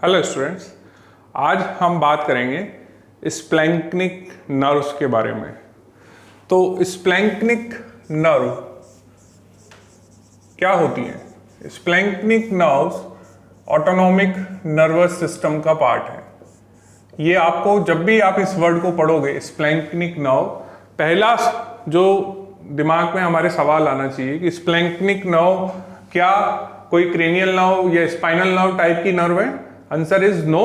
Hello students, आज हम बात करेंगे स्प्लैंक्निक नर्व्स के बारे में। तो स्प्लैंक्निक नर्व क्या होती हैं? स्प्लैंक्निक नर्व्स ऑटोनॉमिक नर्वस सिस्टम का पार्ट है। ये आपको जब भी आप इस वर्ड को पढ़ोगे स्प्लैंक्निक नर्व, पहला जो दिमाग में हमारे सवाल आना चाहिए कि स्प्लैंक्निक नर्व क्या कोई क्रेनियल नर्व या स्पाइनल नर्व टाइप की नर्व है? Answer is no.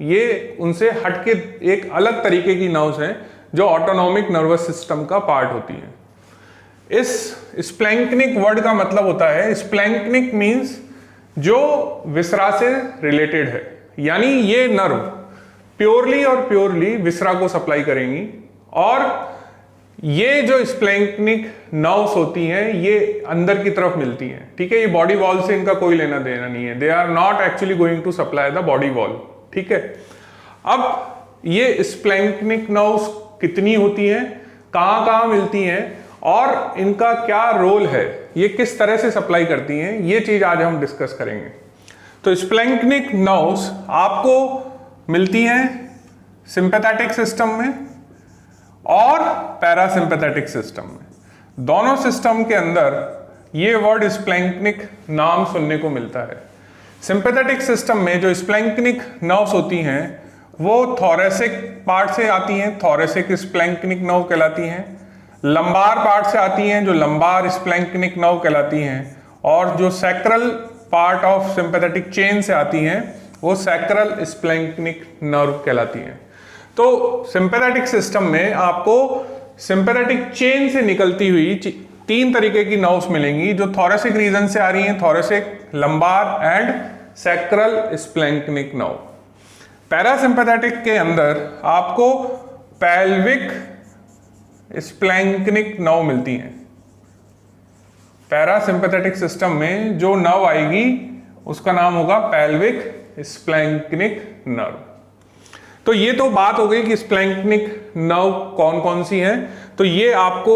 ये उनसे हटके एक अलग तरीके की नर्व्स हैं जो ऑटोनॉमिक नर्वस सिस्टम का पार्ट होती हैं। इस स्प्लैंक्निक वर्ड का मतलब होता है, स्प्लैंक्निक मींस जो विसरा से रिलेटेड है, यानी ये नर्व प्योरली और प्योरली विसरा को सप्लाई करेंगी। और ये जो स्प्लैंक्निक नर्व्स होती हैं ये अंदर की तरफ मिलती हैं, ठीक है। ये बॉडी वॉल से इनका कोई लेना देना नहीं है। They are not actually going to supply the body wall, ठीक है। अब ये स्प्लैंक्निक नर्व्स कितनी होती हैं, कहां कहां मिलती हैं और इनका क्या रोल है, ये किस तरह से सप्लाई करती हैं, ये चीज आज हम डिस्कस करेंगे। तो स्प्लैंक्निक नर्व्स आपको मिलती हैं सिंपैथेटिक सिस्टम में और पैरासिम्पैथेटिक सिस्टम में। दोनों सिस्टम के अंदर ये वर्ड स्प्लैंक्निक नाम सुनने को मिलता है। सिंपैथेटिक सिस्टम में जो स्प्लैंक्निक नर्व्स होती हैं वो थोरेसिक पार्ट से आती हैं, थोरेसिक स्प्लैंक्निक नर्व कहलाती हैं। लंबार पार्ट से आती हैं जो लंबार स्प्लैंक्निक नर्व कहलाती हैं। और जो sacral part of sympathetic chain से आती हैं वो सैक्रल स्प्लैंक्निक नर्व कहलाती हैं। तो सिंपैथेटिक सिस्टम में आपको सिंपैथेटिक चेन से निकलती हुई तीन तरीके की नर्व्स मिलेंगी जो थोरेसिक रीजन से आ रही हैं, thoracic, lumbar and sacral splanchnic nerve. Parasympathetic के अंदर आपको पेल्विक स्प्लैंक्निक नर्व मिलती हैं। पैरासिम्पैथेटिक सिस्टम में जो नर्व आएगी उसका नाम होगा पेल्विक स्प्लैंक्निक नर्व। तो ये तो बात हो गई कि स्प्लैंक्निक नर्व कौन कौन सी हैं। तो ये आपको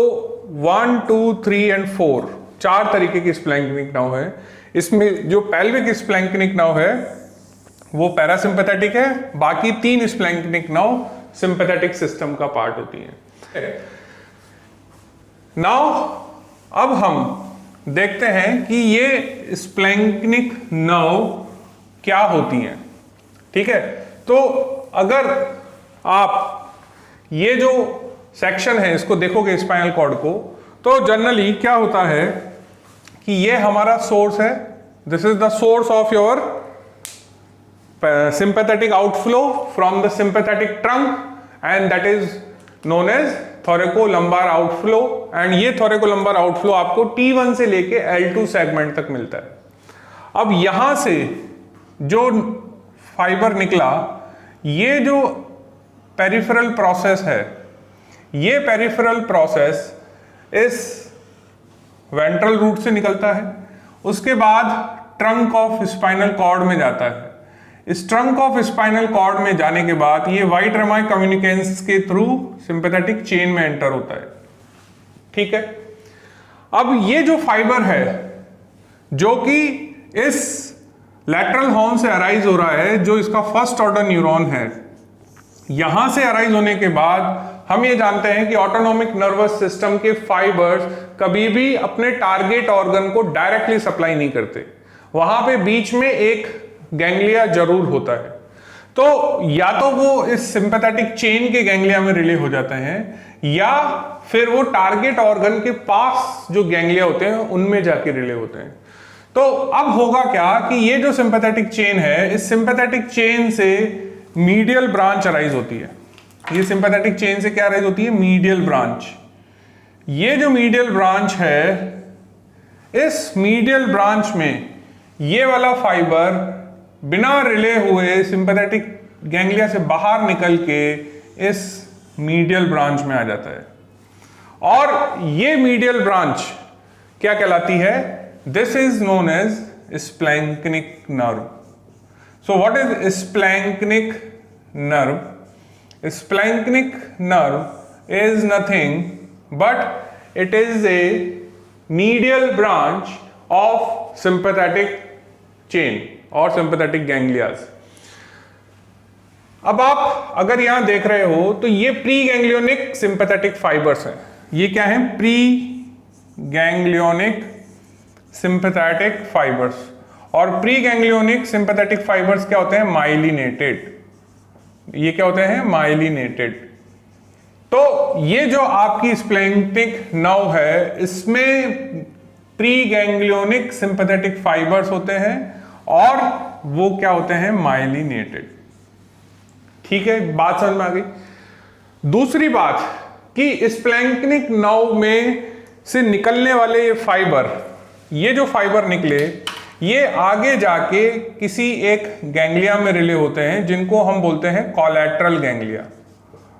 1, 2, 3 एंड 4 चार तरीके की स्प्लैंक्निक नर्व है। इसमें जो पेल्विक स्प्लैंक्निक नर्व है वो पैरासिम्पैथेटिक है, बाकी तीन स्प्लैंक्निक नर्व सिंपैथेटिक सिस्टम का पार्ट होती हैं। नाउ अब हम देखते हैं कि ये स्प्लैंक्निक नर्व क्या होती हैं, ठीक है। तो अगर आप ये जो सेक्शन है इसको देखोगे स्पाइनल कॉर्ड को, तो जनरली क्या होता है कि ये हमारा सोर्स है। This is the source of your sympathetic outflow from the sympathetic trunk and that is known as thoracolumbar outflow। and ये thoracolumbar outflow आपको T1 से लेके L2 सेगमेंट तक मिलता है। अब यहां से जो फाइबर निकला, ये जो पेरिफेरल प्रोसेस है, ये पेरिफेरल प्रोसेस इस वेंट्रल रूट से निकलता है, उसके बाद ट्रंक ऑफ स्पाइनल कॉर्ड में जाता है। इस ट्रंक ऑफ स्पाइनल कॉर्ड में जाने के बाद ये वाइट रमाई कम्युनिकेशंस के थ्रू सिंपैथेटिक चेन में एंटर होता है, ठीक है। अब ये जो फाइबर है जो कि इस लैटरल हॉर्न से अराइज हो रहा है, जो इसका फर्स्ट ऑर्डर न्यूरॉन है, यहां से अराइज होने के बाद हम ये जानते हैं कि ऑटोनॉमिक नर्वस सिस्टम के फाइबर्स कभी भी अपने टारगेट ऑर्गन को डायरेक्टली सप्लाई नहीं करते। वहां पे बीच में एक गैंग्लिया जरूर होता है। तो या तो वो इस सिंपैथेटिक चेन के गैंग्लिया में रिले हो जाते हैं या फिर वो टारगेट ऑर्गन के पास जो गैंग्लिया होते हैं उनमें जाके रिले होते हैं। तो अब होगा क्या कि ये जो सिंपैथेटिक चेन है, इस सिंपैथेटिक चेन से मीडियल ब्रांच अराइज होती है। ये सिंपैथेटिक चेन से क्या अराइज होती है? Medial branch. ये जो मीडियल ब्रांच है, इस मीडियल ब्रांच में ये वाला फाइबर बिना रिले हुए सिंपैथेटिक गैंग्लिया से बाहर निकल के इस मीडियल ब्रांच में आ जाता है। और ये मीडियल ब्रांच क्या कहलाती है? This is known as splanchnic nerve. So what is splanchnic nerve? Splanchnic nerve is nothing but it is a medial branch of sympathetic chain और सिंपैथेटिक गैंग्लियाज। अब आप अगर यहां देख रहे हो तो ये प्री गैंग्लियोनिक सिंपैथेटिक फाइबर्स हैं। ये क्या है? Pre ganglionic sympathetic fibres. और प्री गैंग्लियोनिक सिंपैथेटिक फाइबर्स क्या होते हैं? माइलिनेटेड। ये क्या होते हैं? माइलिनेटेड। तो ये जो आपकी स्प्लैंक्निक नर्व है, इसमें प्री गैंग्लियोनिक सिंपैथेटिक फाइबर्स होते हैं और वो क्या होते हैं? माइलिनेटेड। ठीक है, बात समझ में आ गई। दूसरी बात कि स्प्लैंक्निक नर्व में से निकलने वाले ये फाइबर, ये जो फाइबर निकले, ये आगे जाके किसी एक गैंग्लिया में रिले होते हैं जिनको हम बोलते हैं कोलैटरल गैंग्लिया,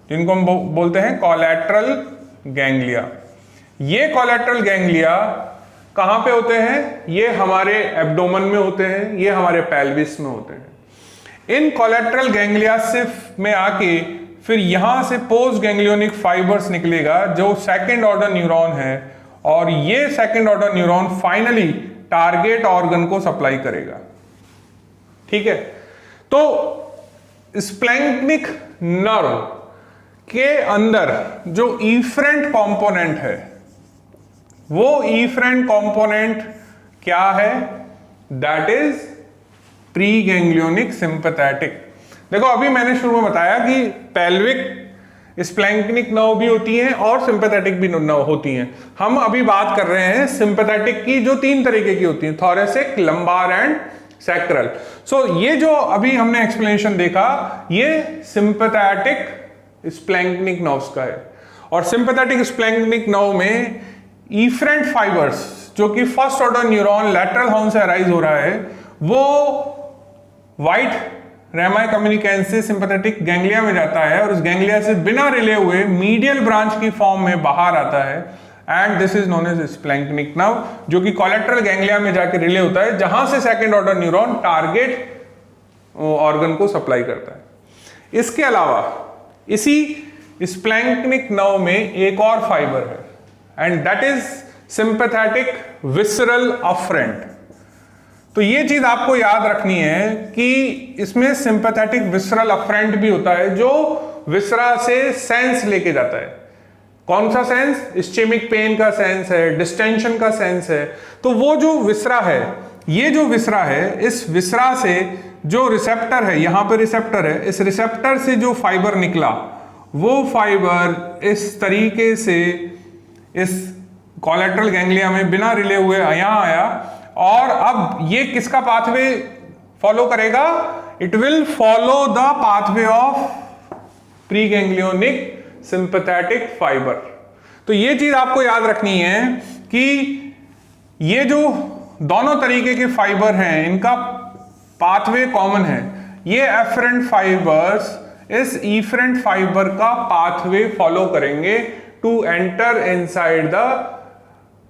जिनको हम बोलते हैं कोलैटरल गैंग्लिया। ये कोलैटरल गैंग्लिया कहां पे होते हैं? ये हमारे एब्डोमेन में होते हैं, ये हमारे पेल्विस में होते हैं। इन कोलैटरल गैंग्लिया से में आके फिर यहां से पोस्ट गैंग्लियोनिक फाइबर्स निकलेगा जो सेकंड ऑर्डर न्यूरॉन है, और ये second order neuron finally target organ को सप्लाई करेगा। ठीक है, तो स्प्लैंक्निक नर्व के अंदर जो इफरेंट कंपोनेंट है, वो इफरेंट कंपोनेंट क्या है? That is pre ganglionic sympathetic. देखो, अभी मैंने शुरू में बताया कि पेल्विक स्प्लैंक्निक नर्व भी होती हैं और सिंपैथेटिक भी नर्व होती हैं। हम अभी बात कर रहे हैं सिंपैथेटिक की, जो 3 तरीके की होती हैं, थोरेसिक, लंबार एंड सैक्रल। सो ये जो अभी हमने एक्सप्लेनेशन देखा, ये सिंपैथेटिक स्प्लैंक्निक नर्व्स का है। और सिंपैथेटिक स्प्लैंक्निक नर्व में इफरेंट फाइबर्स, जो कि first order neuron lateral horn से अराइज हो रहा है, वो व्हाइट रेमाई कम्युनिकेंस से सिंपैथेटिक गैंग्लिया में जाता है और उस गैंग्लिया से बिना रिले हुए मीडियल ब्रांच की फॉर्म में बाहर आता है, and this is known as splanchnic nerve, जो कि कोलैटरल गैंग्लिया में जाके रिले होता है, जहां से second order neuron target organ को सप्लाई करता है। इसके अलावा इसी स्प्लैंक्निक नर्व में एक और फाइबर है, and that is sympathetic visceral afferent. तो ये चीज आपको याद रखनी है कि इसमें सिंपैथेटिक विसरल अफरेंट भी होता है, जो विसरा से सेंस लेके जाता है। कौन सा सेंस? इस्चेमिक पेन का सेंस है, डिस्टेंशन का सेंस है। तो वो जो विसरा है, ये जो विसरा है, इस विसरा से जो रिसेप्टर है, यहां पर रिसेप्टर है, इस रिसेप्टर से जो फाइबर निकला, वो फाइबर इस तरीके से इस कोलैटरल गैंग्लिया में बिना रिले हुए यहां आया, और अब ये किसका पाथवे फॉलो करेगा? It will follow the pathway of pre ganglionic sympathetic fibre. तो ये चीज आपको याद रखनी है कि ये जो दोनों तरीके के फाइबर हैं, इनका पाथवे कॉमन है। ये एफरेंट फाइबर्स इस इफरेंट फाइबर का पाथवे फॉलो करेंगे to enter inside the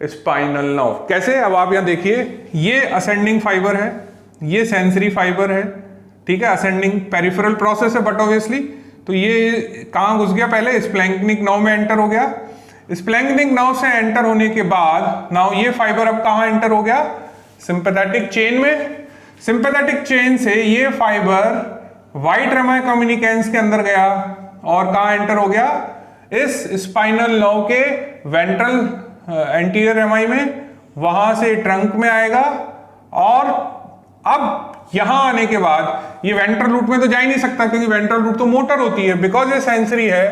spinal nerve. कैसे? अब आप यहां देखिए, ये असेंडिंग फाइबर है, ये सेंसरी फाइबर है। ठीक है, असेंडिंग पेरिफेरल प्रोसेस है, बट ऑब्वियसली तो ये कहां घुस गया? पहले स्प्लैंक्निक नर्व में एंटर हो गया। स्प्लैंक्निक नर्व से एंटर होने के बाद नाउ ये फाइबर अब कहां एंटर हो गया? सिंपैथेटिक चेन में। सिंपैथेटिक चेन से ये फाइबर व्हाइट रेमाई कम्युनिकेंस के अंदर गया और कहां एंटर हो गया? इस स्पाइनल नर्व के वेंट्रल एंटीरियर रेमाई में, वहां से ट्रंक में आएगा, और अब यहां आने के बाद ये वेंट्रल रूट में तो जा ही नहीं सकता, क्योंकि वेंट्रल रूट तो मोटर होती है, बिकॉज ये सेंसरी है,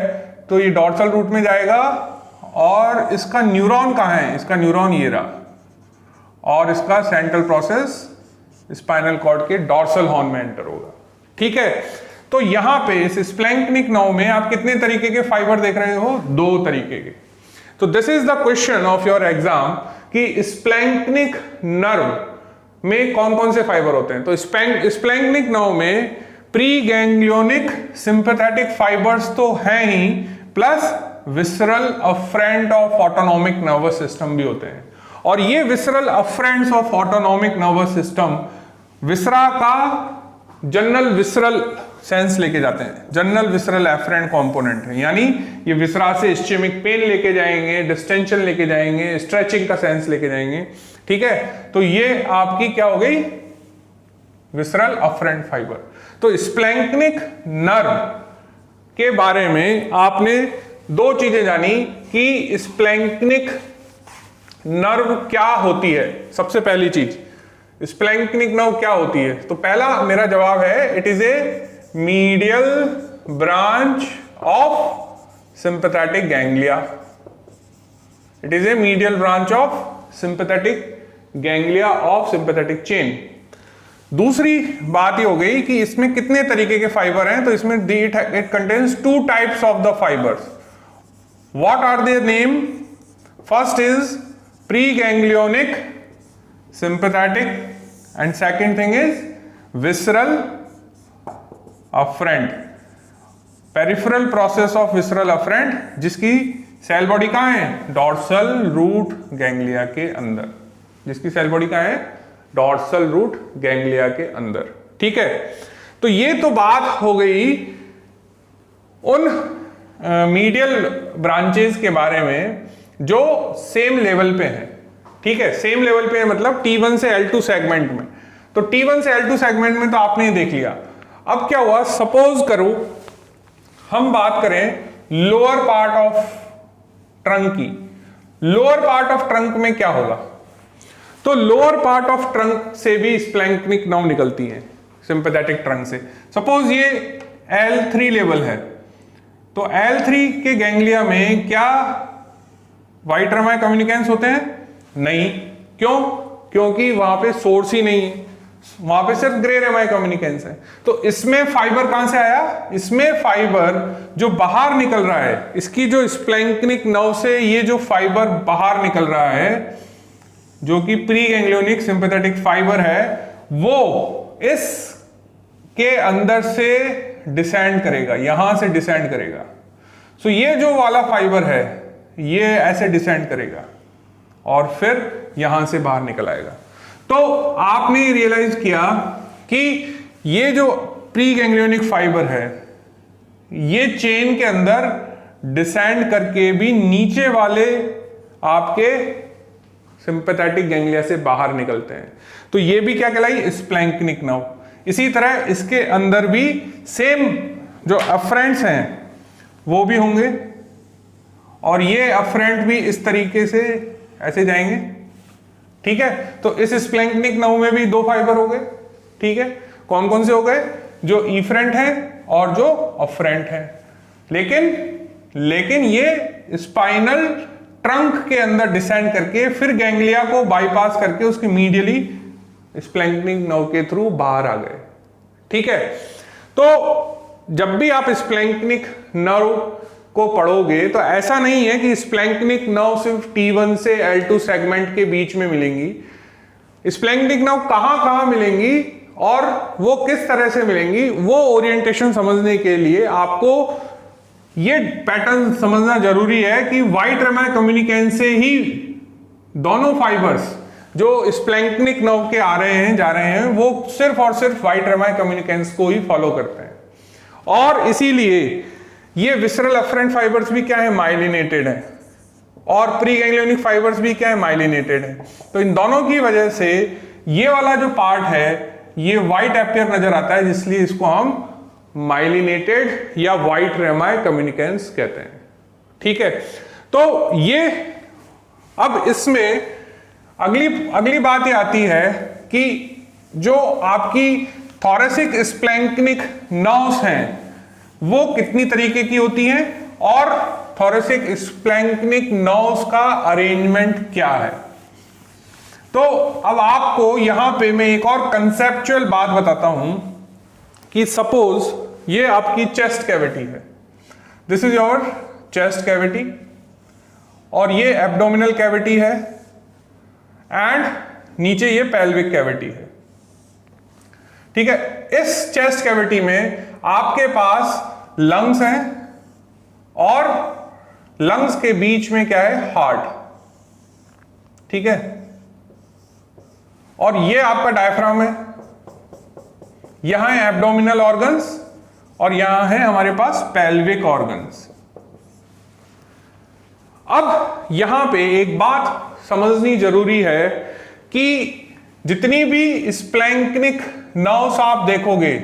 तो ये डॉर्सल रूट में जाएगा। और इसका न्यूरॉन कहां है? इसका न्यूरॉन ये रहा, और इसका सेंट्रल प्रोसेस स्पाइनल कॉर्ड के डॉर्सल हॉर्न में एंटर होगा। ठीक है, तो यहां पे इस स्प्लैंक्निक नर्व में आप कितने तरीके के फाइबर देख रहे हो? 2 तरीके के। तो this is the question of your exam कि स्प्लैंक्निक नर्व में कौन कौन से फाइबर होते हैं। तो स्प्लैंक्निक नर्व में प्री गैंग्लियोनिक सिंपैथेटिक फाइबर्स तो हैं ही, plus visceral afferent of autonomic nervous system भी होते हैं। और ये visceral afferents of autonomic nervous system viscera का जनरल विसरल सेंस लेके जाते हैं, जनरल विसरल एफरेंट कंपोनेंट है, यानी ये विसरा से इस्चेमिक पेन लेके जाएंगे, डिस्टेंशन लेके जाएंगे, स्ट्रेचिंग का सेंस लेके जाएंगे। ठीक है, तो ये आपकी क्या हो गई? Visceral afferent fibre. तो स्प्लैंक्निक नर्व के बारे में आपने दो चीजें जानी कि स्प्लैंक्निक नर्व क्या होती है। सबसे पहली चीज, स्प्लैंक्निक नर्व क्या होती है? तो पहला मेरा जवाब है, it is a medial branch of sympathetic ganglia. It is a medial branch of sympathetic ganglia of sympathetic chain. दूसरी बात ये हो गई कि इसमें कितने तरीके के फाइबर हैं, तो इसमें it contains 2 types of the fibres. What are their name? First is pre ganglionic sympathetic and second thing is visceral afferent, peripheral process of visceral afferent, जिसकी सेल बॉडी कहाँ है? डॉर्सल रूट गैंग्लिया के अंदर। जिसकी cell body कहाँ है? Dorsal root ganglia के अंदर। ठीक है, तो ये तो बात हो गई उन मीडियल ब्रांचेस के बारे में जो सेम लेवल पे हैं। ठीक है, सेम लेवल पे मतलब T1 से L2 सेगमेंट में। तो T1 से L2 सेगमेंट में तो आपने ये देख लिया। अब क्या हुआ, सपोज करो हम बात करें लोअर पार्ट ऑफ ट्रंक की। लोअर पार्ट ऑफ ट्रंक में क्या होगा? तो लोअर पार्ट ऑफ ट्रंक से भी स्प्लैंक्निक नर्व निकलती है, सिंपैथेटिक ट्रंक से। सपोज ये L3 लेवल है, तो L3 के गैंग्लिया में क्या वाइट रमाई कम्युनिकेंस होते हैं? नहीं। क्यों? क्योंकि वहां पे सोर्स ही नहीं है, वहां पे सिर्फ ग्रे रेमाई कम्युनिकेंस है। तो इसमें फाइबर कहां से आया? इसमें फाइबर जो बाहर निकल रहा है, इसकी जो स्प्लैंक्निक नर्व से ये जो फाइबर बाहर निकल रहा है, जो कि प्री गैंग्लियोनिक सिंपैथेटिक फाइबर है, वो इस के अंदर से डिसेंड करेगा, यहां से डिसेंड करेगा। सो ये जो वाला फाइबर है ये ऐसे डिसेंड करेगा और फिर यहां से बाहर निकल आएगा। तो आपने रियलाइज किया कि ये जो प्री गैंग्लियोनिक फाइबर है ये चेन के अंदर डिसेंड करके भी नीचे वाले आपके सिंपैथेटिक गैंग्लिया से बाहर निकलते हैं। तो ये भी क्या कहलाई? स्प्लैंक्निक नर्व। इसी तरह इसके अंदर भी सेम जो अफरेंट्स हैं वो भी होंगे, और ये अफरेंट भी इस तरीके से ऐसे जाएंगे। ठीक है, तो इस स्प्लैंक्निक नर्व में भी 2 फाइबर हो गए। ठीक है, कौन कौन से हो गए? जो इफरेंट है और जो अफरेंट है। लेकिन ये स्पाइनल ट्रंक के अंदर डिसेंड करके फिर गैंग्लिया को बाईपास करके उसके मीडियली स्प्लैंक्निक नर्व के थ्रू बाहर आ गए। ठीक है, तो जब भी आप स्प्लैंक्निक नर्व को पढ़ोगे तो ऐसा नहीं है कि स्प्लैंक्निक नर्व सिर्फ T1 से L2 सेगमेंट के बीच में मिलेंगी। स्प्लैंक्निक नर्व कहां कहां मिलेंगी और वो किस तरह से मिलेंगी, वो ओरिएंटेशन समझने के लिए आपको ये पैटर्न समझना जरूरी है कि व्हाइट रेमाई कम्युनिकेंस से ही दोनों फाइबर्स जो स्प्लैंक्निक नर्व के आ रहे हैं जा रहे हैं वो सिर्फ और सिर्फ व्हाइट रेमाई कम्युनिकेंस को ही फॉलो करते हैं। और इसीलिए ये विसरल अफरेंट फाइबर्स भी क्या है? माइलिनेटेड है, और प्री गैंग्लियोनिक फाइबर्स भी क्या है? माइलिनेटेड है। तो इन दोनों की वजह से ये वाला जो पार्ट है ये व्हाइट एपियर नजर आता है, इसलिए इसको हम माइलिनेटेड या व्हाइट रेमाई कम्युनिकेंस कहते हैं। ठीक है, तो ये अब इसमें अगली बात ये आती है कि जो आपकी थोरेसिक स्प्लैंक्निक नर्व्स हैं वो कितनी तरीके की होती हैं और थोरेसिक स्प्लैंक्निक नर्व्स का अरेंजमेंट क्या है। तो अब आपको यहां पे मैं एक और कंसेप्चुअल बात बताता हूं कि सपोज ये आपकी चेस्ट कैविटी है, this is your chest cavity, और ये एब्डोमिनल कैविटी है, एंड नीचे ये पेल्विक कैविटी है। ठीक है, इस चेस्ट कैविटी में आपके पास लंग्स हैं और लंग्स के बीच में क्या है? हार्ट। ठीक है, और ये आपका डायफ्राम है, यहां है एब्डोमिनल ऑर्गन्स और यहां है हमारे पास पेल्विक ऑर्गन्स। अब यहां पे एक बात समझनी जरूरी है कि जितनी भी स्प्लैंक्निक नर्व्स आप देखोगे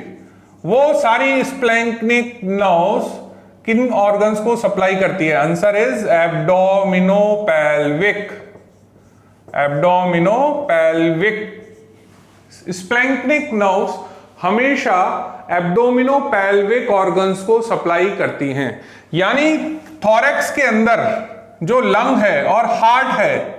वो सारी स्प्लैंक्निक नर्व्स किन ऑर्गन्स को सप्लाई करती है? Answer is abdominopelvic. Abdominopelvic splanchnic nerves हमेशा एब्डोमिनोपेल्विक ऑर्गन्स को सप्लाई करती हैं। यानी थोरैक्स के अंदर जो लंग है और हार्ट है,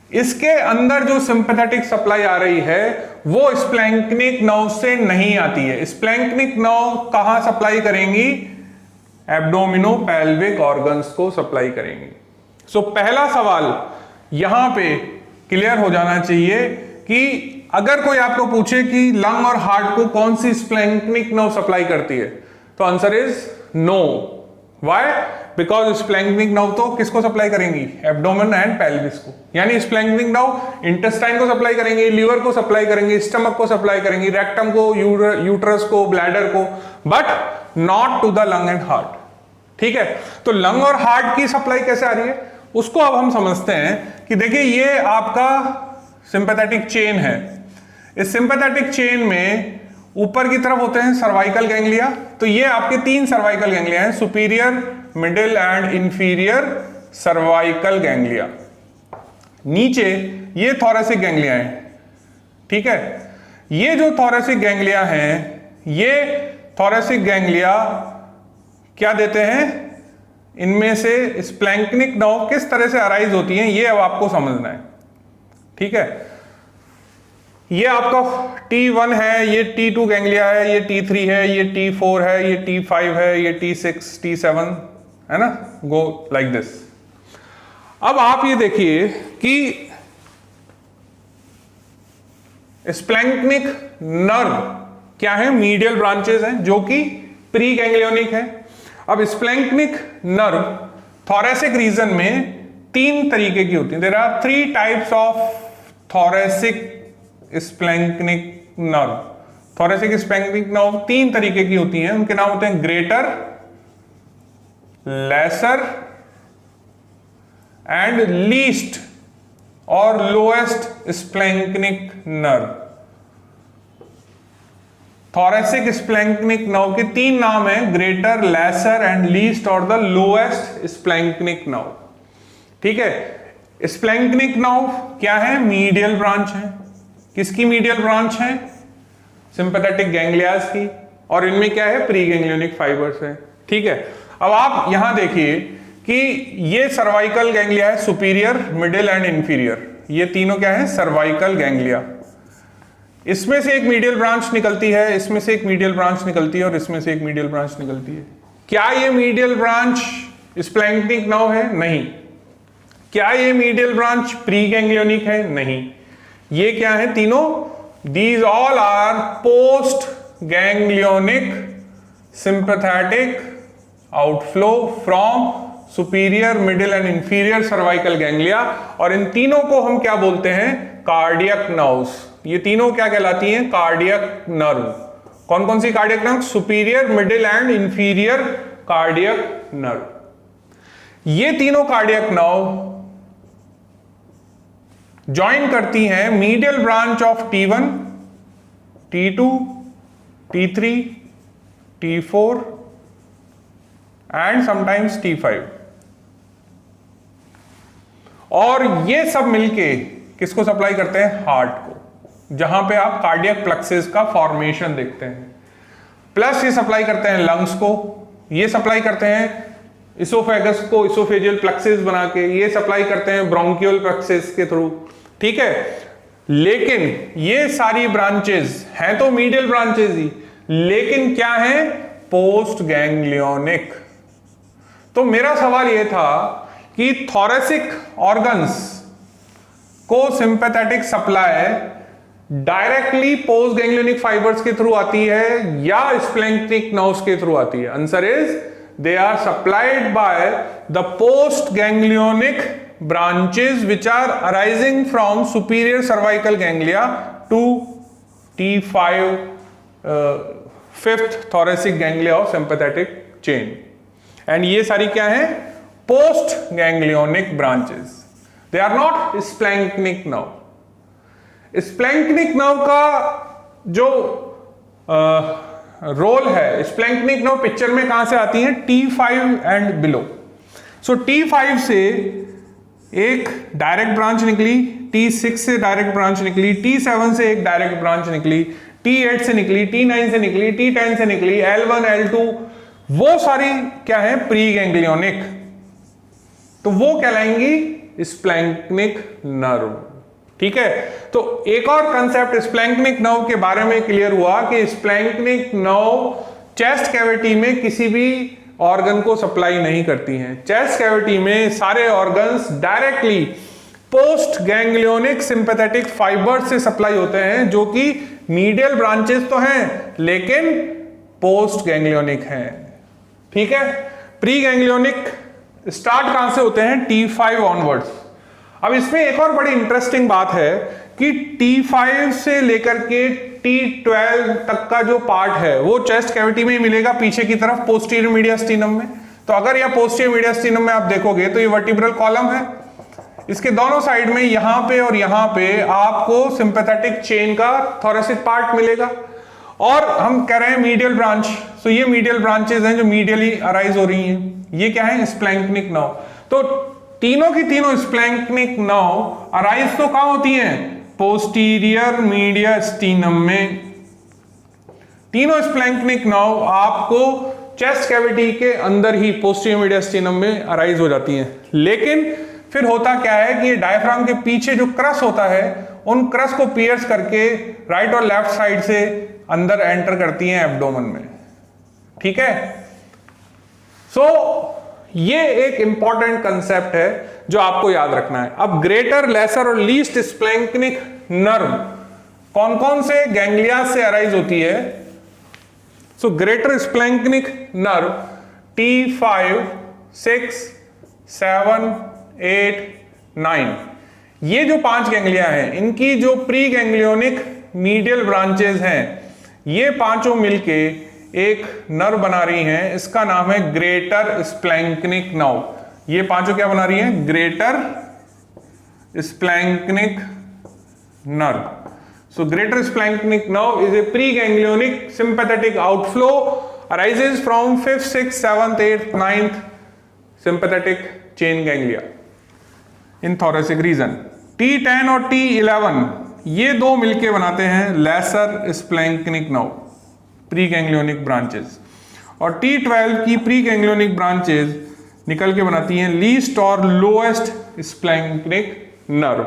इसके अंदर जो सिंपैथेटिक सप्लाई आ रही है वो स्प्लैंक्निक नर्व से नहीं आती है। स्प्लैंक्निक नर्व कहां सप्लाई करेंगी? एब्डोमिनोपेल्विक ऑर्गन्स को सप्लाई करेंगी। सो पहला सवाल यहां पे क्लियर हो जाना चाहिए कि अगर कोई आपको पूछे कि लंग और हार्ट को कौन सी स्प्लैंक्निक नर्व सप्लाई करती है, तो answer is no. Why? Because splanchnic nerve तो किसको सप्लाई करेंगी? एब्डोमेन एंड पेल्विस को। यानी स्प्लैंक्निक नर्व इंटेस्टाइन को सप्लाई करेंगे, लीवर को सप्लाई करेंगे, स्टमक को सप्लाई करेंगे, रेक्टम को, यूट्रस को, ब्लैडर को, but not to the lung and heart. ठीक है, तो लंग और हार्ट की सप्लाई कैसे आ रही है उसको अब हम समझते हैं कि देखिए ये आपका सिंपैथेटिक चेन है। इस सिंपैथेटिक चेन में ऊपर की तरफ होते हैं सर्वाइकल गैंग्लिया। तो ये आपके 3 सर्वाइकल गैंग्लिया हैं, superior, middle and inferior cervical ganglia. नीचे ये थोरैसिक गैंग्लिया हैं। ठीक है, ये जो थोरैसिक गैंग्लिया हैं, ये थोरैसिक गैंग्लिया क्या देते हैं? इनमें से स्प्लैंक्निक नर्व किस तरह से अराइज होती हैं ये अब आपको समझना है। ठीक है, ये आपका T1 है, ये T2 गैंग्लिया है, ये T3 है, ये T4 है, ये T5 है, ये T6, T7 है ना, गो लाइक दिस। अब आप ये देखिए कि स्प्लैंक्निक नर्व क्या है? मीडियल ब्रांचेस हैं जो कि प्री गैंग्लियोनिक है। अब स्प्लैंक्निक नर्व थोरैसिक रीजन में 3 तरीके की होती है। There are 3 types of thoracic splanchnic nerve. Thoracic splanchnic nerve 3 तरीके की होती हैं। उनके नाम होते हैं ग्रेटर, लेसर एंड लीस्ट और lowest splanchnic nerve. Thoracic splanchnic nerve के 3 नाम हैं, ग्रेटर, लेसर एंड लीस्ट और द लोएस्ट स्प्लैंक्निक नर्व। ठीक है, स्प्लैंक्निक नर्व क्या है? मीडियल ब्रांच है। किसकी मीडियल ब्रांच है? सिंपैथेटिक गैंग्लियाज की। और इनमें क्या है? प्री गैंग्लियोनिक फाइबर्स है। ठीक है, अब आप यहां देखिए कि ये सर्वाइकल गैंग्लिया है, सुपीरियर, मिडिल एंड इंफीरियर। ये तीनों क्या है? Cervical ganglia. इसमें से एक मीडियल ब्रांच निकलती है, इसमें से एक मीडियल ब्रांच निकलती है और इसमें से एक मीडियल ब्रांच निकलती है। क्या ये मीडियल ब्रांच स्प्लैंक्निक नर्व है? नहीं। क्या ये मीडियल ब्रांच प्री गैंग्लियोनिक है? नहीं। ये क्या है तीनों? These all are post ganglionic sympathetic outflow from superior, middle and inferior cervical ganglia. और इन तीनों को हम क्या बोलते हैं? Cardiac nerves. ये तीनों क्या कहलाती हैं? Cardiac nerve. कौन कौन सी cardiac nerve? Superior, middle and inferior cardiac nerve. ये तीनों कार्डियक नर्व ज्वाइन करती हैं medial branch of T1, T2, T3, T4 and sometimes T5। और ये सब मिलके किसको सप्लाई करते हैं? हार्ट को, जहां पे आप कार्डियक प्लक्सेस का फॉर्मेशन देखते हैं। प्लस ये सप्लाई करते हैं लंग्स को, ये सप्लाई करते हैं इसोफेगस को, इसोफेजियल प्लक्सेस बना के, ये सप्लाई करते हैं ब्रोंकियल प्लक्सेस के थ्रू। ठीक है, लेकिन ये सारी ब्रांचेस हैं तो मीडियल ब्रांचेस ही, लेकिन क्या है? Post ganglionic. तो मेरा सवाल यह था कि थोरैसिक ऑर्गन्स को sympathetic supply directly post ganglionic fibres के थ्रू आती है या स्प्लैंक्निक नर्व्स के थ्रू आती है? Answer is they are supplied by the post ganglionic branches which are arising from superior cervical ganglia to T5 fifth thoracic ganglia of sympathetic chain। and ये सारी क्या है? post ganglionic branches, they are not splanchnic nerve। splanchnic nerve का जो role है स्प्लैंक्निक nerve picture में कहां से आती है, T5 and below. So T5 से एक डायरेक्ट ब्रांच निकली, T6 से डायरेक्ट ब्रांच निकली, T7 से एक डायरेक्ट ब्रांच निकली, T8 से निकली, T9 से निकली, T10 से निकली, L1 L2 वो सारी क्या है, प्री गैंग्लियोनिक, तो वो कहलाएंगी स्प्लैंक्निक नर्व। ठीक है, तो एक और कंसेप्ट स्प्लैंक्निक नर्व के बारे में क्लियर हुआ कि स्प्लैंक्निक नर्व चेस्ट कैविटी में किसी भी ऑर्गन को सप्लाई नहीं करती हैं। चेस्ट कैविटी में सारे organs directly post ganglionic sympathetic fibre से सप्लाई होते हैं, जो कि मीडियल ब्रांचेस तो हैं लेकिन पोस्ट गैंग्लियोनिक हैं। ठीक है, प्री गैंग्लियोनिक स्टार्ट कहां से होते हैं, T5 ऑनवर्ड्स। अब इसमें एक और बड़ी इंटरेस्टिंग बात है कि T5 से लेकर के T12 तक का जो पार्ट है वो चेस्ट कैविटी में ही मिलेगा, पीछे की तरफ पोस्टीरियर मीडियास्टिनम में। तो अगर यह पोस्टीरियर मीडियास्टिनम में आप देखोगे तो ये वर्टिब्रल कॉलम है, इसके दोनों साइड में यहां पे और यहां पे आपको सिंपैथेटिक चेन का थोरेसिक पार्ट मिलेगा। और हम कह रहे हैं मीडियल ब्रांच, तो ये मीडियल ब्रांचेस हैं जो मीडियली अराइज हो रही हैं, ये क्या है, स्प्लैंक्निक नर्व। तो तीनों की तीनों स्प्लैंक्निक नर्व अराइज तो कहां होती हैं, पोस्टीरियर मीडियास्टिनम में। तीनों स्प्लैंक्निक नर्व आपको चेस्ट कैविटी के अंदर ही पोस्टीरियर मीडियास्टिनम में अराइज हो जाती हैं। लेकिन फिर होता क्या है कि ये डायफ्राम के पीछे जो क्रस होता है, उन क्रस को पियर्स करके राइट और लेफ्ट साइड से अंदर एंटर करती हैं एब्डोमेन में। ठीक है, सो ये एक इंपॉर्टेंट कंसेप्ट है जो आपको याद रखना है। अब ग्रेटर, लेसर और लीस्ट स्प्लैंक्निक नर्व कौन कौन से गैंग्लिया से अराइज होती है। सो ग्रेटर स्प्लैंक्निक नर्व T5, 6, 7, 8, 9, ये जो 5 गैंग्लिया हैं, इनकी जो प्री गैंग्लियोनिक मीडियल ब्रांचेस हैं, ये पांचों मिलके एक नर्व बना रही हैं, इसका नाम है ग्रेटर स्प्लैंक्निक नर्व। ये पांचों क्या बना रही हैं, greater splanchnic nerve. So greater splanchnic nerve is a pre ganglionic sympathetic outflow arises from 5th, 6th, 7th, 8th, 9th sympathetic chain ganglia in thoracic region। T10 और T11 ये दो मिलके बनाते हैं lesser splanchnic nerve, pre ganglionic branches, और T12 की pre ganglionic branches निकल के बनाती हैं लीस्ट और लोएस्ट स्प्लैंक्निक नर्व।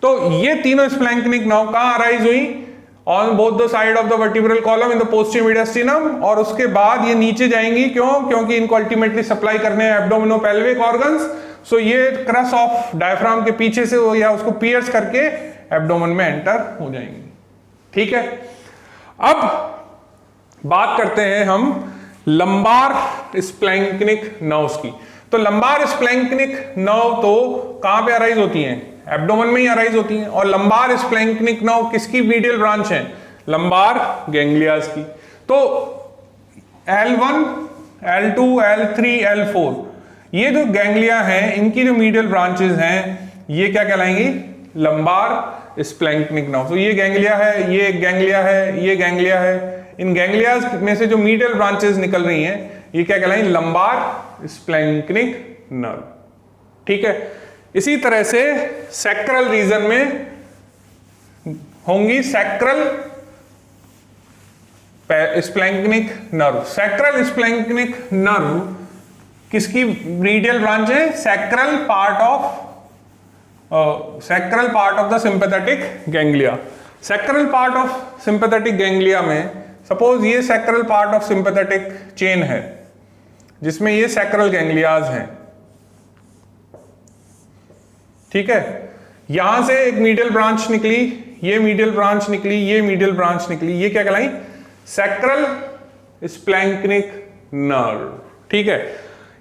तो ये तीनों स्प्लैंक्निक नर्व कहां अराइज हुई, on both the side of the vertebral column in the posterior mediastinum, और उसके बाद ये नीचे जाएंगी। क्यों, क्योंकि इनको अल्टीमेटली सप्लाई करने हैं एब्डोमिनोपेल्विक ऑर्गन्स। सो ये क्रस ऑफ डायफ्राम के पीछे से या उसको पियर्स करके एब्डोमेन में एंटर हो जाएंगी। ठीक है, अब बात करते हैं हम लंबार स्प्लैंक्निक नर्व्स की। तो लंबार स्प्लैंक्निक नर्व तो कहां पे अराइज होती हैं, एब्डोमेन में ही अराइज होती हैं। और लंबार स्प्लैंक्निक नर्व किसकी मीडियल ब्रांच है, लंबार गैंग्लियाज की। तो L1, L2, L3, L4 ये जो गैंग्लिया हैं, इनकी जो मीडियल ब्रांचेस हैं, ये क्या कहलाएंगी, लंबार स्प्लैंक्निक नर्व। तो ये गैंग्लिया है, ये गैंग्लिया है, ये गैंग्लिया है। इन गैंग्लियाज में से जो मीडियल ब्रांचेस निकल रही हैं, ये क्या कहलाएंगी, लंबार स्प्लैंक्निक नर्व। ठीक है, इसी तरह से सैक्रल रीजन में होंगी sacral splanchnic nerve. Sacral splanchnic nerve किसकी मीडियल ब्रांच है, sacral part of the sympathetic ganglia. Sacral part of sympathetic ganglia में सपोज ये sacral part of sympathetic chain है जिसमें ये सैक्रल गैंग्लियाज हैं। ठीक है, यहां से एक मीडियल ब्रांच निकली, ये मीडियल ब्रांच निकली, ये मीडियल ब्रांच निकली, ये क्या कहलाई, सैक्रल स्प्लैंक्निक नर्व। ठीक है,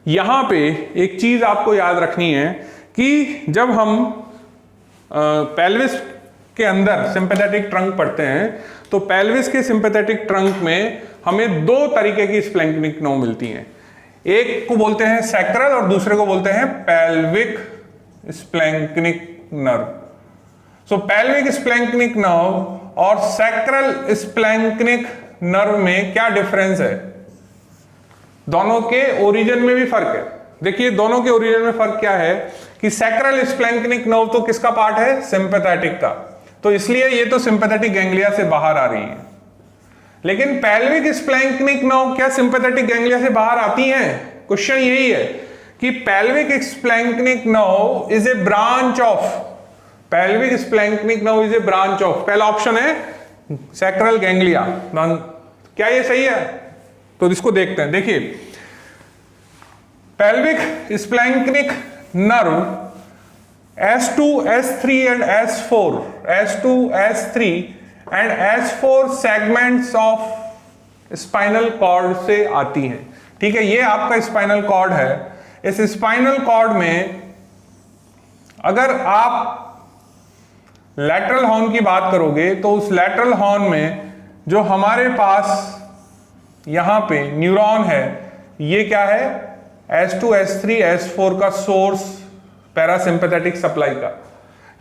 यहां पे एक चीज आपको याद रखनी है कि जब हम पेल्विस के अंदर सिंपैथेटिक ट्रंक पढ़ते हैं, तो पेल्विस के सिंपैथेटिक ट्रंक में हमें दो तरीके की स्प्लैंक्निक नर्व मिलती हैं। एक को बोलते हैं सैक्रल और दूसरे को बोलते हैं पेल्विक स्प्लैंक्निक नर्व। सो पेल्विक स्प्लैंक्निक नर्व और सैक्रल स्प्लैंक्निक नर्व में क्या डिफरेंस है, दोनों के ओरिजिन में भी फर्क है। देखिए दोनों के ओरिजिन में फर्क क्या है कि सैक्रल स्प्लैंक्निक नर्व तो किसका पार्ट है, सिंपैथेटिक का, तो इसलिए ये तो सिंपैथेटिक गैंग्लिया से बाहर आ रही है। लेकिन पेल्विक स्प्लैंक्निक नर्व क्या सिंपैथेटिक गैंग्लिया से बाहर आती हैं? क्वेश्चन यही है कि pelvic splanchnic nerve is a branch of, pelvic splanchnic nerve is a branch of, पहला ऑप्शन है सैक्रल गैंग्लिया। क्या ये सही है? तो इसको देखते हैं। देखिए pelvic splanchnic nerve S2, S3 and S4, S2, S3 and S4 segments of spinal cord से आती हैं। ठीक है, ये आपका स्पाइनल कॉर्ड है। इस स्पाइनल कॉर्ड में अगर आप लैटरल हॉर्न की बात करोगे तो उस लैटरल हॉर्न में जो हमारे पास यहां पे न्यूरॉन है, ये क्या है, S2, S3, S4 का सोर्स पैरासिम्पैथेटिक सप्लाई का।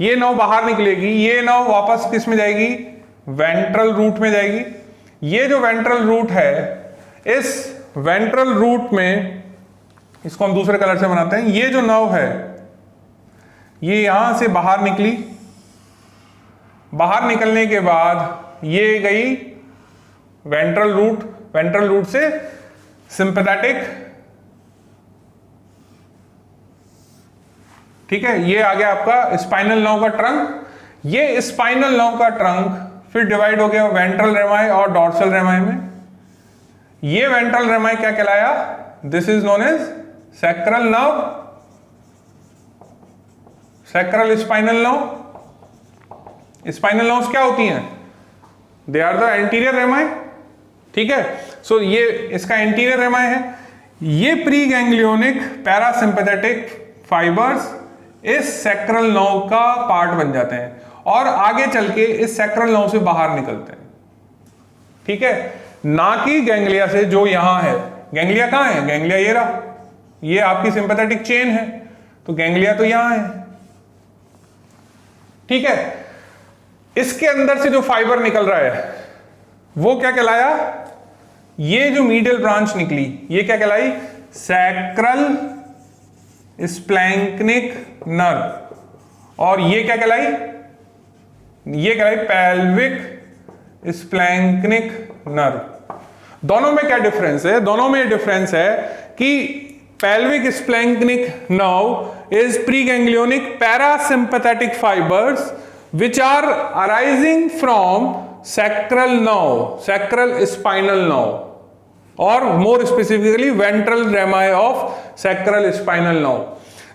ये नर्व बाहर निकलेगी, ये नर्व वापस किस में जाएगी, वेंट्रल रूट में जाएगी। ये जो वेंट्रल रूट है, इस वेंट्रल रूट में, इसको हम दूसरे कलर से बनाते हैं, ये जो नर्व है ये यहां से बाहर निकली, बाहर निकलने के बाद ये गई वेंट्रल रूट, वेंट्रल रूट से सिंपैथेटिक, ठीक है, ये आ गया आपका स्पाइनल नर्व का ट्रंक। ये स्पाइनल नर्व का ट्रंक फिर डिवाइड हो गया वेंट्रल रेमाई और डॉर्सल रेमाई में। ये वेंट्रल रेमाई क्या कहलाया, this is known as sacral nerve, sacral spinal nerve. Spinal nerves क्या होती हैं, they are the anterior rami, ठीक है। सो ये इसका एंटीरियर रेमाई है। ये प्री गैंग्लियोनिक पैरासिम्पैथेटिक फाइबर्स इस सैक्रल नर्व का पार्ट बन जाते हैं और आगे चल के इस सैक्रल नर्व से बाहर निकलते हैं, ठीक है, ना कि गैंग्लिया से जो यहां है। गैंग्लिया कहां है, गैंग्लिया ये रहा, ये आपकी सिंपैथेटिक चेन है, तो गैंग्लिया तो यहां है, ठीक है। इसके अंदर से जो फाइबर निकल रहा है वो क्या कहलाया, ये जो मीडियल ब्रांच निकली ये क्या कहलाई, सैक्रल स्प्लैंक्निक नर्व, और ये क्या कहलाई, ये कहलाई पेल्विक स्प्लैंक्निक नर्व। दोनों में क्या डिफरेंस है, दोनों में डिफरेंस है कि pelvic splanchnic nerve is preganglionic parasympathetic fibres which are arising from sacral nerve, sacral spinal nerve, or more specifically ventral rami of sacral spinal nerve.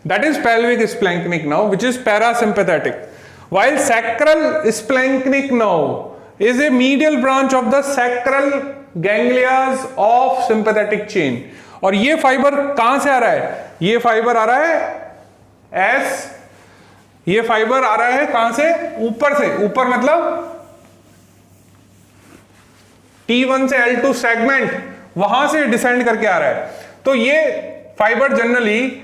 That is pelvic splanchnic nerve, which is parasympathetic. While sacral splanchnic nerve is a medial branch of the sacral ganglias of sympathetic chain. और ये fibre कहां से आ रहा है, ये fibre आ रहा है ये फाइबर आ रहा है कहां से, ऊपर से, ऊपर मतलब T1 से L2 सेगमेंट, वहां से डिसेंड करके आ रहा है। तो ये फाइबर जनरली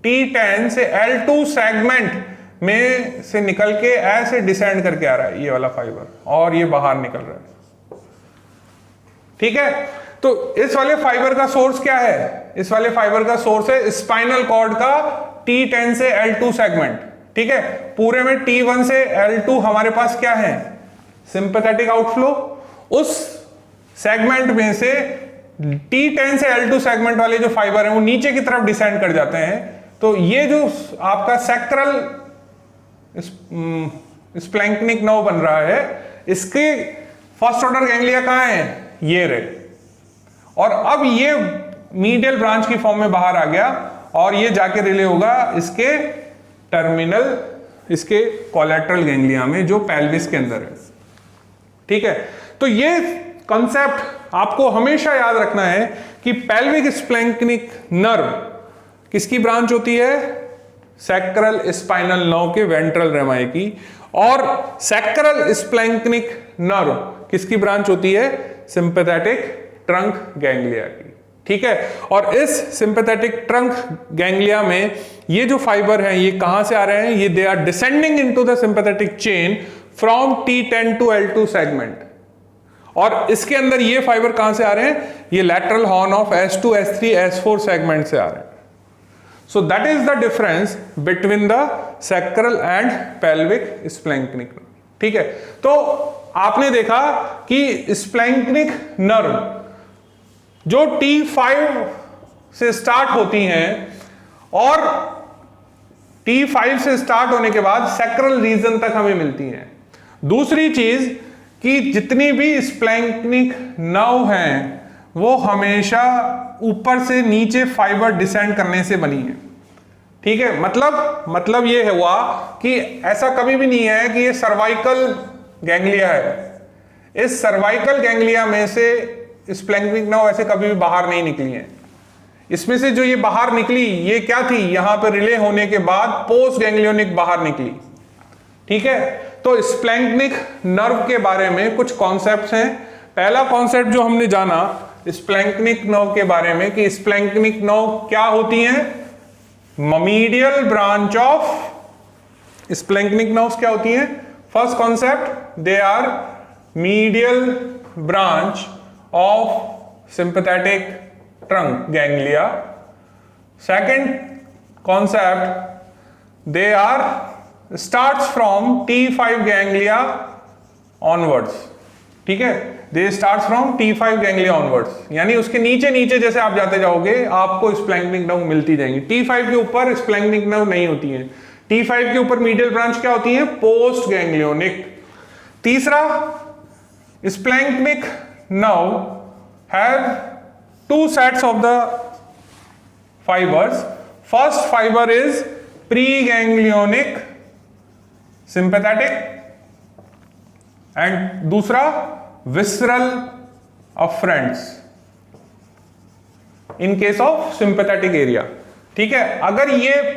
T10 से L2 सेगमेंट में से निकल के ऐसे डिसेंड करके आ रहा है ये वाला फाइबर, और ये बाहर निकल रहा है, ठीक है। तो इस वाले फाइबर का सोर्स क्या है, इस वाले फाइबर का सोर्स है स्पाइनल कॉर्ड का T10 से L2 सेगमेंट, ठीक है। पूरे में T1 से L2 हमारे पास क्या है, सिंपैथेटिक आउटफ्लो। उस सेगमेंट में से T10 से L2 सेगमेंट वाले जो फाइबर हैं वो नीचे की तरफ डिसेंड कर जाते हैं। तो ये जो आपका सैक्रल स्प्लैंक्निक नर्व बन रहा है, इसके फर्स्ट ऑर्डर गैंग्लिया कहां है, ये रहे, और अब ये मीडियल ब्रांच की फॉर्म में बाहर आ गया और ये जाके रिले होगा इसके टर्मिनल, इसके कोलैटरल गैंग्लिया में जो पेल्विस के अंदर है, ठीक है। तो ये कॉन्सेप्ट आपको हमेशा याद रखना है कि पेल्विक स्प्लैंक्निक नर्व किसकी ब्रांच होती है, सैक्रल स्पाइनल नर्व के वेंट्रल रेमाई की, और सैक्रल स्प्लैंक्निक नर्व किसकी ब्रांच होती है, सिंपैथेटिक ट्रंक गैंग्लिया की, ठीक है। और इस सिंपैथेटिक ट्रंक गैंग्लिया में ये जो फाइबर हैं ये कहां से आ रहे हैं, ये they are descending into the sympathetic chain from T10 to L2 segment. और इसके अंदर ये फाइबर कहां से आ रहे हैं? ये lateral horn of S2, S3, S4 segment से आ रहे हैं। So that is the difference between the sacral and pelvic splanchnic. ठीक है, तो आपने देखा कि स्प्लैंक्निक नर्व जो T5 से स्टार्ट होती हैं और T5 से स्टार्ट होने के बाद सैक्रल रीजन तक हमें मिलती हैं। दूसरी चीज कि जितनी भी स्प्लैंक्निक नर्व हैं वो हमेशा ऊपर से नीचे फाइबर डिसेंड करने से बनी है। ठीक है, मतलब ये हुआ कि ऐसा कभी भी नहीं है कि ये सर्वाइकल गैंग्लिया है। इस सर्वाइकल गैंग्लिया में से स्प्लैंक्निक नर्व ऐसे कभी भी बाहर नहीं निकली है। इसमें से जो ये बाहर निकली ये क्या थी? यहां पर रिले होने के बाद पोस्ट गैंग्लियोनिक बाहर निकली। ठीक है, तो स्प्लैंक्निक नर्व के बारे में कुछ कॉन्सेप्ट्स हैं। पहला कॉन्सेप्ट जो हमने जाना स्प्लैंक्निक नर्व के बारे में कि स्प्लैंक्निक नर्व क्या होती हैं। Medial branch of splanchnic nerves क्या होती हैं? First concept, they are medial branch of sympathetic trunk ganglia. Second concept, they are starts from T5 ganglia onwards। ठीक है, they starts from T5 ganglia onwards, यानी उसके नीचे नीचे जैसे आप जाते जाओगे आपको स्प्लैंक्निक नर्व मिलती जाएंगी। T5 के ऊपर स्प्लैंक्निक नर्व नहीं होती है। T5 के ऊपर मीडियल ब्रांच क्या होती है? Post ganglionic. तीसरा, splanchnic nerve have two sets of the fibres. First fibre is pre ganglionic sympathetic and दूसरा visceral afferents in case of sympathetic area. ठीक है, अगर ये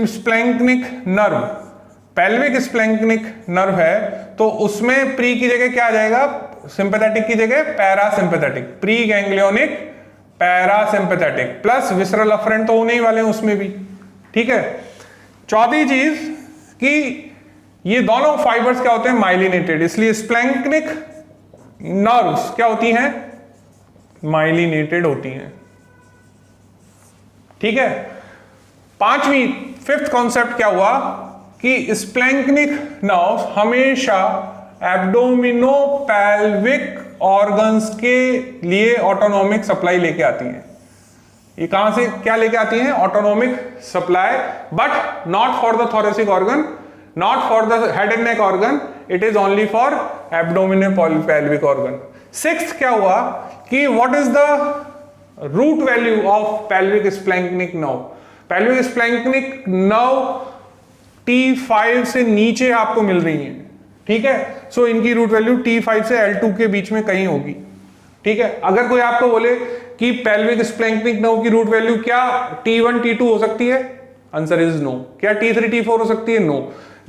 splanchnic nerve pelvic splanchnic nerve है तो उसमें प्री की जगह क्या आ जाएगा? सिंपैथेटिक की जगह parasympathetic, pre ganglionic parasympathetic plus visceral afferent तो होने ही वाले हैं उसमें भी। ठीक है, चौथी चीज कि ये दोनों फाइबर्स क्या होते हैं? माइलिनेटेड, इसलिए स्प्लैंक्निक नर्व्स क्या होती हैं? माइलिनेटेड होती हैं। ठीक है, पांचवी फिफ्थ कॉन्सेप्ट क्या हुआ कि स्प्लैंक्निक नर्व्स हमेशा एब्डोमिनोपेल्विक ऑर्गन्स के लिए ऑटोनोमिक सप्लाई लेके आती हैं। ये कहां से क्या लेके आती हैं? Autonomic supply, but not for the thoracic organ, not for the head and neck organ, it is only for abdominopelvic organ। Sixth क्या हुआ कि what is the root value of pelvic splanchnic nerve? pelvic splanchnic nerve T5 से नीचे आपको मिल रही है। ठीक है, सो इनकी रूट वैल्यू T5 से L2 के बीच में कहीं होगी। ठीक है, अगर कोई आपको बोले कि pelvic splanchnic nerve की रूट वैल्यू क्या T1 T2 हो सकती है? Answer is no. क्या T3 T4 हो सकती है? नो।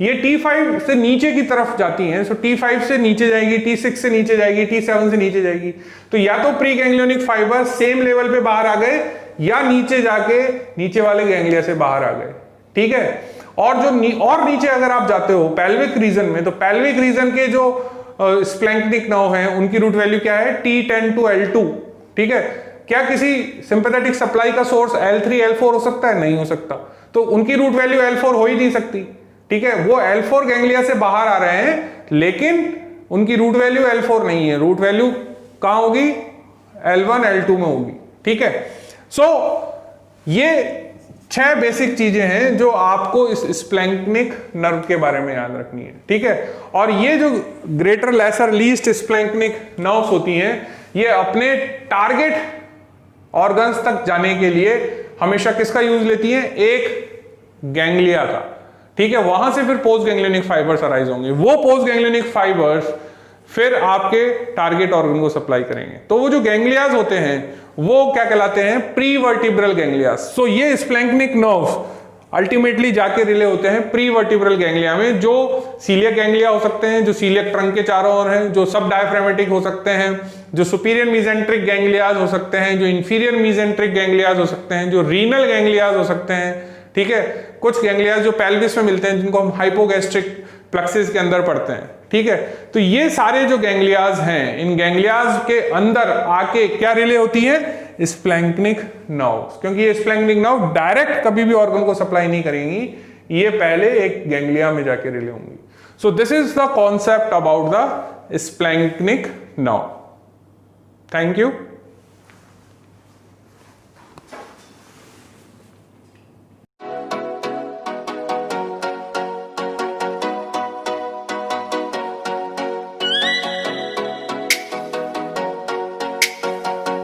ये T5 से नीचे की तरफ जाती हैं, सो T5 से नीचे जाएगी, T6 से नीचे जाएगी, T7 से नीचे जाएगी। तो या तो pre ganglionic fibre same level पे बाहर आ गए या नीचे जाके नीचे वाले गैंग्लिया से बाहर आ गए। ठीक है, और जो और नीचे अगर आप जाते हो पेल्विक रीजन में, तो पेल्विक रीजन के जो स्प्लैंक्निक नर्व हैं उनकी रूट वैल्यू क्या है? T10 to L2। ठीक है, क्या किसी सिंपैथेटिक सप्लाई का सोर्स L3 L4 हो सकता है? नहीं हो सकता, तो उनकी रूट वैल्यू L4 हो ही नहीं सकती। ठीक है, वो L4 गैंग्लिया से बाहर आ रहे हैं लेकिन उनकी रूट वैल्यू L4 नहीं है, रूट वैल्यू कहां होगी? L1 L2 में होगी। ठीक है, सो ये 6 बेसिक चीजें हैं जो आपको इस स्प्लैंक्निक नर्व के बारे में याद रखनी है। ठीक है, और ये जो ग्रेटर लेसर लीस्ट स्प्लैंक्निक नर्व्स होती हैं ये अपने टारगेट ऑर्गन्स तक जाने के लिए हमेशा किसका यूज लेती हैं? एक गैंग्लिया का। ठीक है, वहां से फिर पोस्ट गैंग्लियोनिक फाइबर्स अराइज होंगे, वो पोस्ट गैंग्लियोनिक फाइबर्स फिर आपके टारगेट ऑर्गन को सप्लाई करेंगे। तो वो जो गैंग्लियाज होते हैं वो क्या कहलाते हैं? Pre vertebral ganglias. सो ये स्प्लैंक्निक नर्व्स अल्टीमेटली जाके रिले होते हैं प्री वर्टिब्रल गैंग्लिया में, जो सीलियक गैंग्लिया हो सकते हैं, जो सीलियक ट्रंक के चारों ओर हैं, जो सब डायफ्रामेटिक हो सकते हैं, जो सुपीरियर मीजेंट्रिक गैंग्लियाज हो सकते हैं, जो इंफीरियर मीजेंट्रिक गैंग्लियाज हो सकते हैं, जो रीनल गैंग्लियाज हो सकते हैं। ठीक है। कुछ गैंग्लिया जो पेल्विस में मिलते हैं जिनको हम हाइपोगैस्ट्रिक प्लेक्सिस के अंदर पढ़ते हैं, ठीक है। तो ये सारे जो गैंग्लियाज हैं, इन गैंग्लियाज के अंदर आके क्या रिले होती है, स्प्लैंक्निक नर्व्स, क्योंकि ये स्प्लैंक्निक नर्व डायरेक्ट कभी भी ऑर्गन को सप्लाई नहीं करेंगी, ये पहले एक गैंग्लिया में जाके रिले होंगी। So this is the concept about the splanchnic nerve. Thank you.